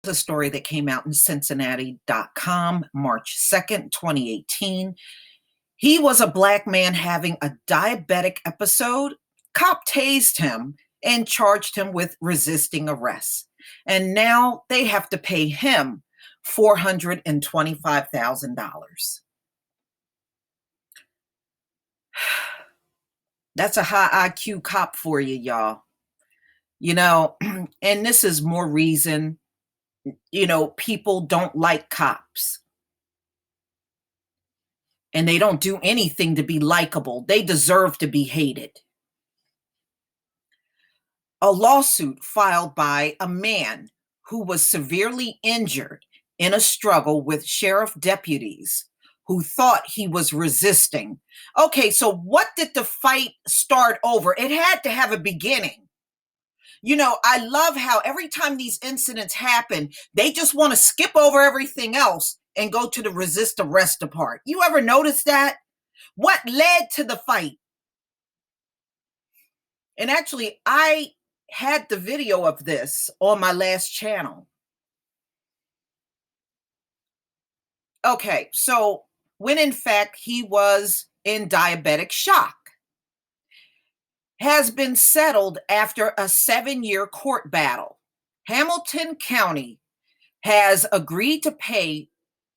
A story that came out in Cincinnati.com, March 2nd, 2018. He was a black man having a diabetic episode. Cop tased him and charged him with resisting arrest. And now they have to pay him $425,000. That's a high IQ cop for you, y'all. And this is more reason, people don't like cops. And they don't do anything to be likable. They deserve to be hated. A lawsuit filed by a man who was severely injured in a struggle with sheriff deputies who thought he was resisting. Okay, so what did the fight start over? It had to have a beginning. I love how every time these incidents happen, they just want to skip over everything else and go to the resist arrest part. You ever notice that? What led to the fight? And actually, I had the video of this on my last channel. Okay, so when in fact he was in diabetic shock, has been settled after a 7-year court battle. Hamilton County has agreed to pay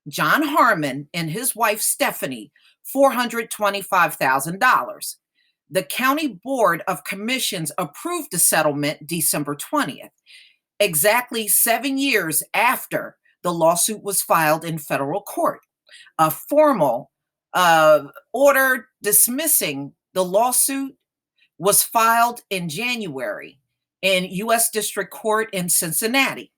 John Harmon and his wife Stephanie $425,000. The County Board of Commissions approved the settlement December 20th, exactly 7 years after the lawsuit was filed in federal court. A formal order dismissing the lawsuit was filed in January in U.S. District Court in Cincinnati.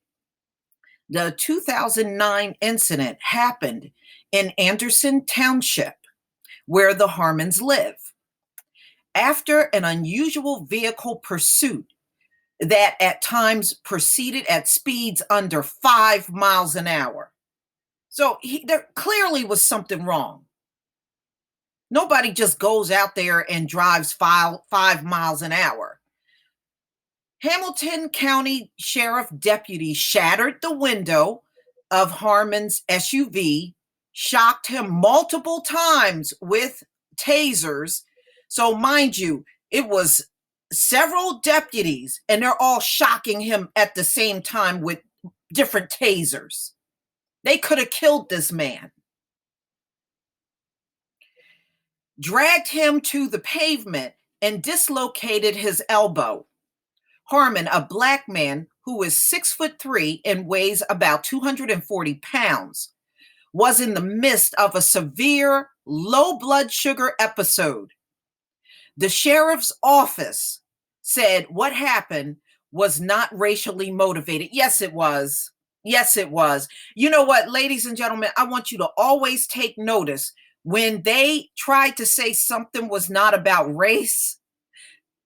The 2009 incident happened in Anderson Township, where the Harmons live. After an unusual vehicle pursuit that at times proceeded at speeds under 5 miles an hour. So there clearly was something wrong. Nobody just goes out there and drives 5 miles an hour. Hamilton County Sheriff deputies shattered the window of Harmon's SUV, shocked him multiple times with tasers. So mind you, it was several deputies and they're all shocking him at the same time with different tasers. They could have killed this man. Dragged him to the pavement and dislocated his elbow. Harmon, a black man who is 6'3" and weighs about 240 pounds, was in the midst of a severe low blood sugar episode. The sheriff's office said what happened was not racially motivated. Yes, it was. Yes, it was. You know what, ladies and gentlemen, I want you to always take notice when they tried to say something was not about race.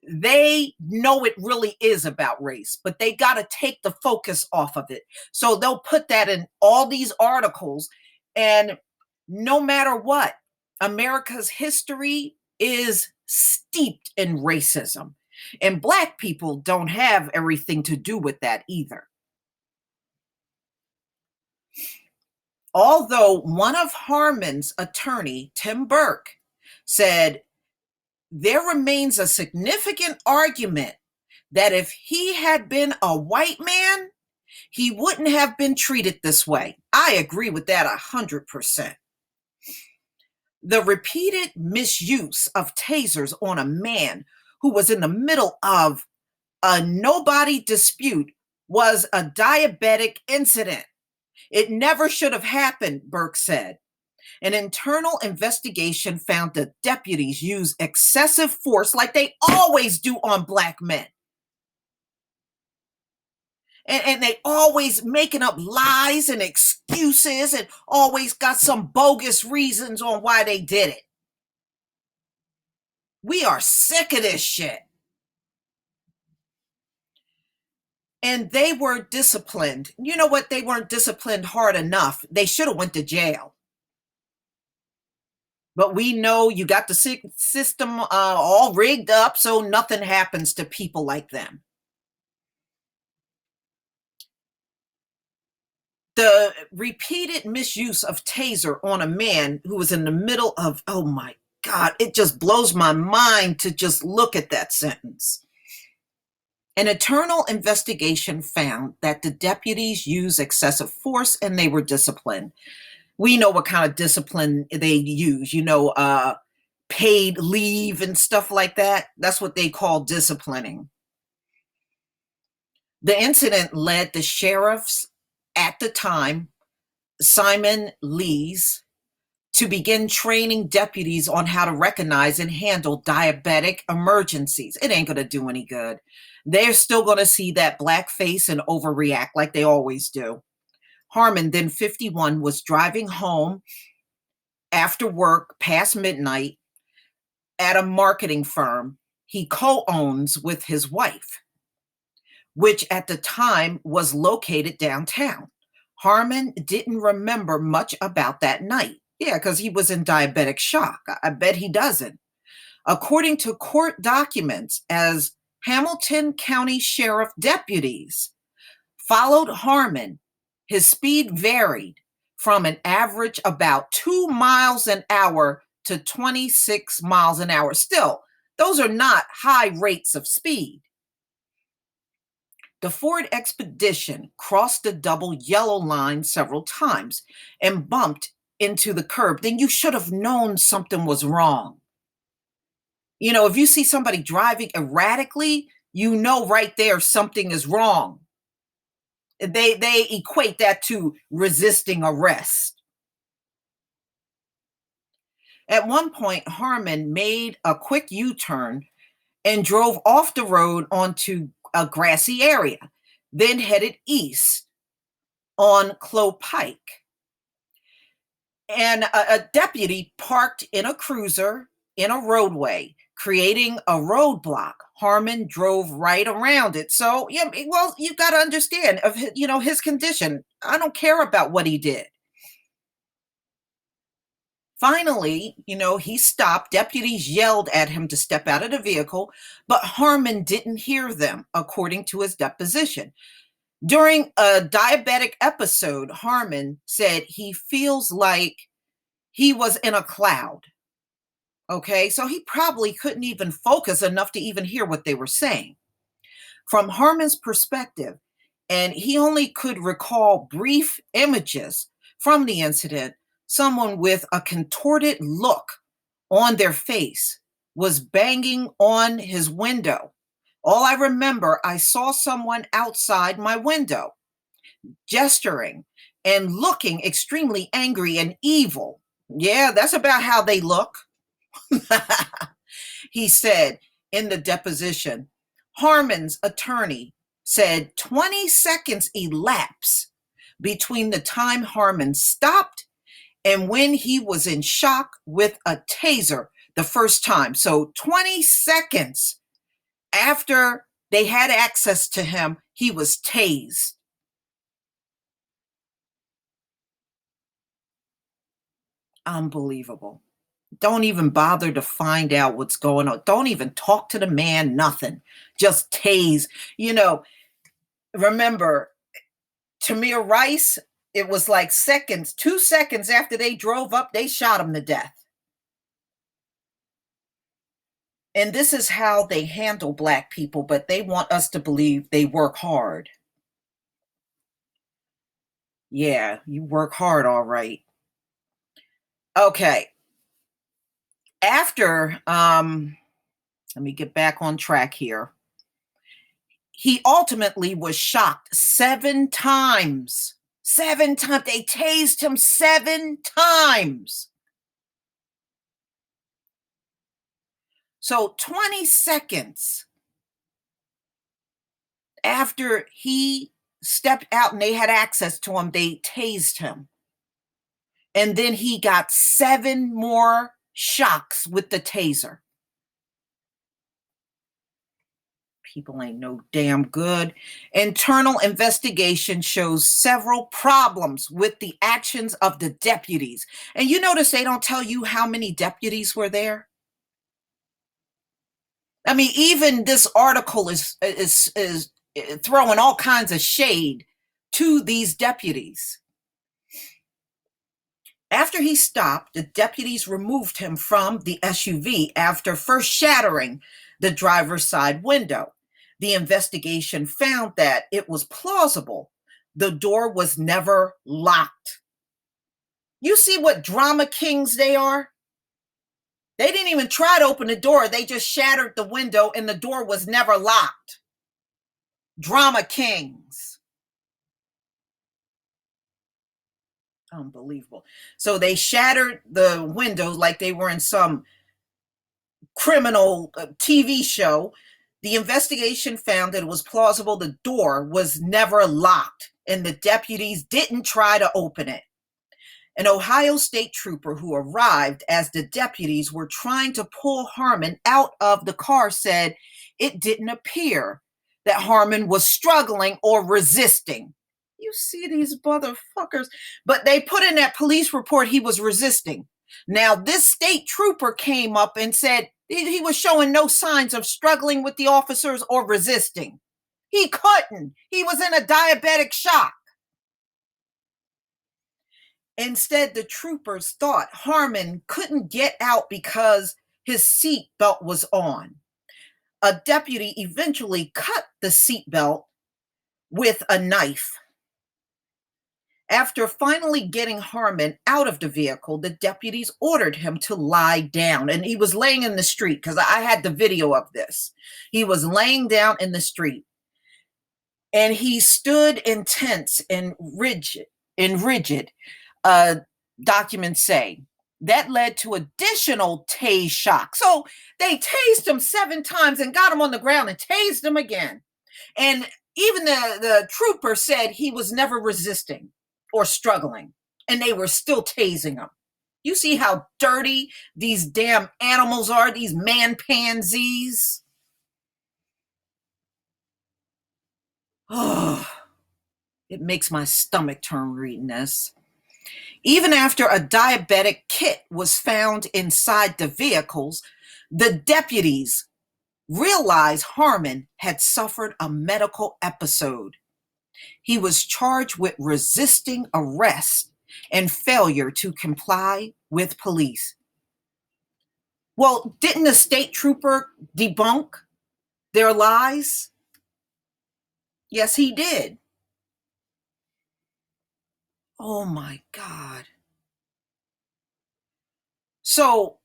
They know it really is about race, but they got to take the focus off of it. So they'll put that in all these articles. And no matter what, America's history is steeped in racism. And Black people don't have everything to do with that either. Although one of Harmon's attorney, Tim Burke, said there remains a significant argument that if he had been a white man, he wouldn't have been treated this way. I agree with that 100%. The repeated misuse of tasers on a man who was in the middle of a nobody dispute was a diabetic incident. It never should have happened, Burke said. An internal investigation found that deputies use excessive force like they always do on Black men. And they always making up lies and excuses and always got some bogus reasons on why they did it. We are sick of this shit. And they were disciplined. You know what? They weren't disciplined hard enough. They should have went to jail. But we know you got the system all rigged up so nothing happens to people like them. The repeated misuse of taser on a man who was in the middle of, oh my God, it just blows my mind to just look at that sentence. An internal investigation found that the deputies used excessive force and they were disciplined. We know what kind of discipline they use, paid leave and stuff like that. That's what they call disciplining. The incident led the sheriffs at the time, Simon Lees, to begin training deputies on how to recognize and handle diabetic emergencies. It ain't going to do any good. They're still going to see that black face and overreact like they always do. Harmon, then 51, was driving home after work past midnight at a marketing firm he co-owns with his wife, which at the time was located downtown. Harmon didn't remember much about that night. Yeah, because he was in diabetic shock. I bet he doesn't. According to court documents, as Hamilton County Sheriff deputies followed Harmon, his speed varied from an average about 2 miles an hour to 26 miles an hour. Still, those are not high rates of speed. The Ford Expedition crossed the double yellow line several times and bumped into the curb. Then you should have known something was wrong. If you see somebody driving erratically, you know right there something is wrong. They equate that to resisting arrest. At one point, Harmon made a quick U-turn and drove off the road onto a grassy area, then headed east on Clow Pike. And a deputy parked in a cruiser in a roadway, creating a roadblock. Harmon drove right around it. So, yeah, well, you got to understand his condition. I don't care about what he did. Finally, he stopped. Deputies yelled at him to step out of the vehicle, but Harmon didn't hear them, according to his deposition. During a diabetic episode, Harmon said he feels like he was in a cloud. Okay, so he probably couldn't even focus enough to even hear what they were saying. From Harmon's perspective, and he only could recall brief images from the incident, someone with a contorted look on their face was banging on his window. All I remember, I saw someone outside my window, gesturing and looking extremely angry and evil. Yeah, that's about how they look. He said in the deposition. Harmon's attorney said 20 seconds elapsed between the time Harmon stopped and when he was in shock with a taser the first time. So 20 seconds after they had access to him, he was tased. Unbelievable. Don't even bother to find out what's going on. Don't even talk to the man, nothing. Just tase. Remember, Tamir Rice, it was like seconds, 2 seconds after they drove up, they shot him to death. And this is how they handle Black people, but they want us to believe they work hard. Yeah, you work hard, all right. Okay. After, let me get back on track here. He ultimately was shocked 7 times. 7 times. They tased him 7 times. So 20 seconds after he stepped out and they had access to him, they tased him. And then he got 7 more shocks with the taser. People ain't no damn good. Internal investigation shows several problems with the actions of the deputies. And you notice they don't tell you how many deputies were there? I mean, even this article is throwing all kinds of shade to these deputies. After he stopped, the deputies removed him from the SUV after first shattering the driver's side window. The investigation found that it was plausible the door was never locked. You see what drama kings they are? They didn't even try to open the door. They just shattered the window and the door was never locked. Drama kings. Unbelievable. So they shattered the windows like they were in some criminal TV show. The investigation found that it was plausible the door was never locked and the deputies didn't try to open it. An Ohio state trooper who arrived as the deputies were trying to pull Harmon out of the car said it didn't appear that Harmon was struggling or resisting. You see these motherfuckers. But they put in that police report he was resisting. Now, this state trooper came up and said he was showing no signs of struggling with the officers or resisting. He couldn't. He was in a diabetic shock. Instead, the troopers thought Harmon couldn't get out because his seat belt was on. A deputy eventually cut the seat belt with a knife. After finally getting Harmon out of the vehicle, the deputies ordered him to lie down. And he was laying in the street because I had the video of this. He was laying down in the street. And he stood intense and rigid. Documents say that led to additional tase shock. So they tased him 7 times and got him on the ground and tased him again. And even the trooper said he was never resisting or struggling, and they were still tasing him. You see how dirty these damn animals are, these man pansies. Oh, it makes my stomach turn reading this. Even after a diabetic kit was found inside the vehicles, the deputies realized Harmon had suffered a medical episode. He was charged with resisting arrest and failure to comply with police. Well, didn't the state trooper debunk their lies? Yes, he did. Oh my God. So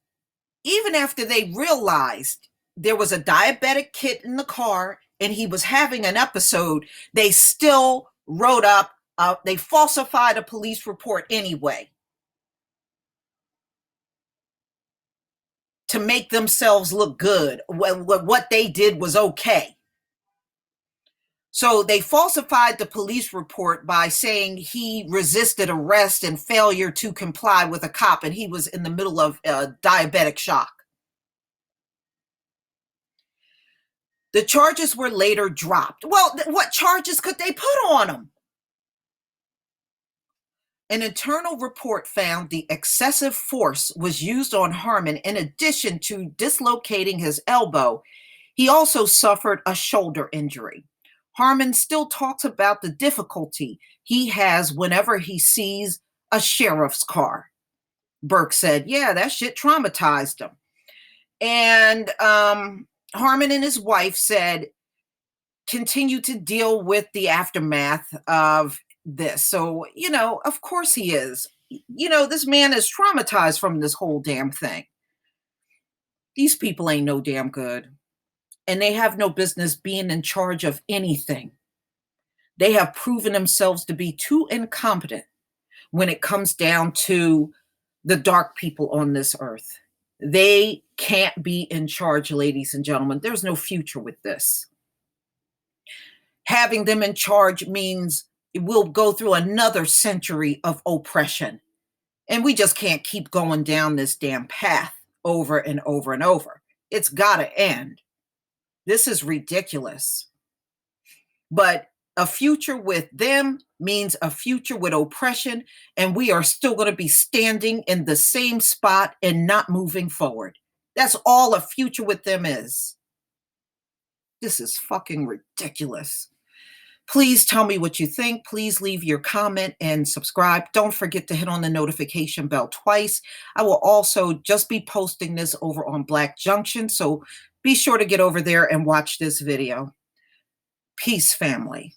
even after they realized there was a diabetic kid in the car and he was having an episode, they still wrote up, they falsified a police report anyway to make themselves look good. What they did was okay. So they falsified the police report by saying he resisted arrest and failure to comply with a cop, and he was in the middle of diabetic shock. The charges were later dropped. Well, what charges could they put on him? An internal report found the excessive force was used on Harmon. In addition to dislocating his elbow, he also suffered a shoulder injury. Harmon still talks about the difficulty he has whenever he sees a sheriff's car. Burke said, yeah, that shit traumatized him. And Harmon and his wife said, continue to deal with the aftermath of this. So, of course he is. This man is traumatized from this whole damn thing. These people ain't no damn good. And they have no business being in charge of anything. They have proven themselves to be too incompetent when it comes down to the dark people on this earth. They can't be in charge, ladies and gentlemen. There's no future with this. Having them in charge means we'll go through another century of oppression. And we just can't keep going down this damn path over and over and over. It's got to end. This is ridiculous. But a future with them means a future with oppression, and we are still going to be standing in the same spot and not moving forward. That's all a future with them is. This is fucking ridiculous. Please tell me what you think. Please leave your comment and subscribe. Don't forget to hit on the notification bell twice. I will also just be posting this over on Black Junction, so be sure to get over there and watch this video. Peace, family.